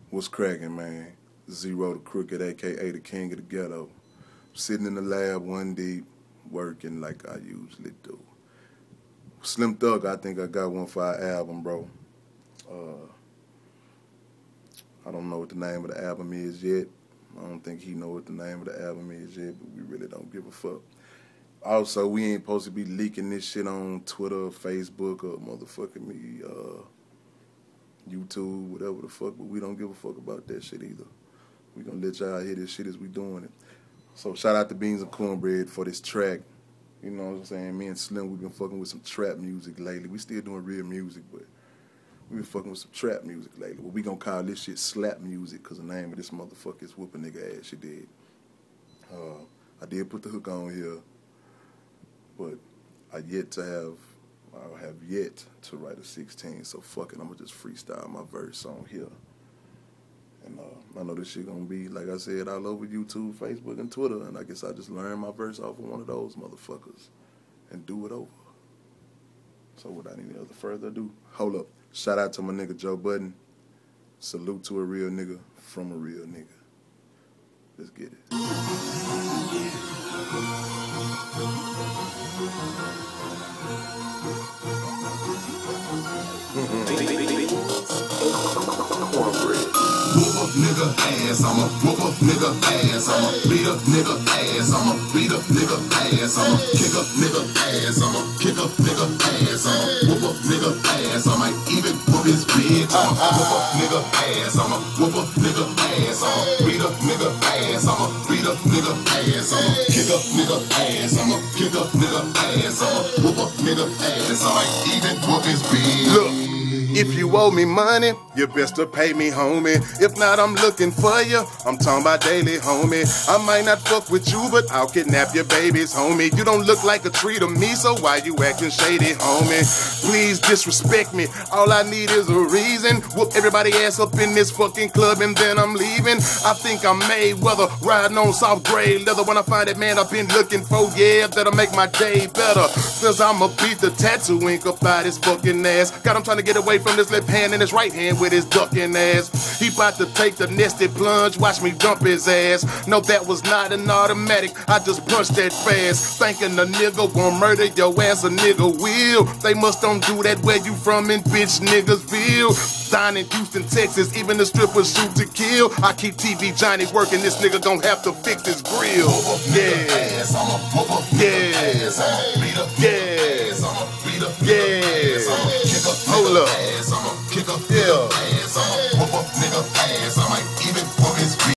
What's cracking, man? Zero the Crooked, a.k.a. the King of the Ghetto. Sitting in the lab one deep, working like I usually do. Slim Thug, I think I got one for our album, bro. I don't know what the name of the album is yet. I don't think he know what the name of the album is yet, but we really don't give a fuck. Also, we ain't supposed to be leaking this shit on Twitter or Facebook or motherfucking me, YouTube, whatever the fuck, but we don't give a fuck about that shit either. We gonna let y'all hear this shit as we doing it. So shout out to Beans and Cornbread for this track. You know what I'm saying? Me and Slim, we been fucking with some trap music lately. We still doing real music, but we been fucking with some trap music lately. Well, we gonna call this shit slap music, cause the name of this motherfucker is Whoop a Nigga Ass. She did. I did put the hook on here, but I have yet to write a 16, so fuck it, I'm gonna just freestyle my verse on here. And I know this shit gonna be, like I said, all over YouTube, Facebook, and Twitter, and I guess I just learn my verse off of one of those motherfuckers and do it over. So without any other further ado, hold up. Shout out to my nigga Joe Budden. Salute to a real nigga from a real nigga. Let's get it. Whoop up nigga ass, I'ma whoop up nigga ass, I'ma beat up nigga ass, I'ma beat up nigga ass, I'ma kick up nigga ass, I'ma kick up nigga ass, I'ma whoop up nigga ass, I might even whoop his bitch, I'ma whoop up nigga ass, I'ma whoop up nigga ass, I'ma beat up nigga ass, I'ma beat up nigga ass, I'ma kick up nigga ass, I'ma kick up nigga ass, I'ma whoop up nigga ass, I might even whoop his bitch. Look. If you owe me money, you best to pay me, homie. If not, I'm looking for you. I'm talking about daily, homie. I might not fuck with you, but I'll kidnap your babies, homie. You don't look like a tree to me, so why you acting shady, homie? Please disrespect me. All I need is a reason. Whoop everybody ass up in this fucking club and then I'm leaving. I think I'm Mayweather, riding on soft gray leather. When I find that man I've been looking for, yeah, that'll make my day better. Cause I'ma beat the tattoo ink up by his fucking ass. God, I'm trying to get away from this left hand and his right hand with his ducking ass. He about to take the nested plunge, watch me dump his ass. No, that was not an automatic, I just punched that fast. Thinking a nigga won't murder your ass, a nigga will. They must don't do that where you from in bitch niggasville. Down in Houston, Texas, even the strippers shoot to kill. I keep TV Johnny working, this nigga gon' have to fix his grill. Yeah, yeah, yeah, hold up. Kick up, yeah.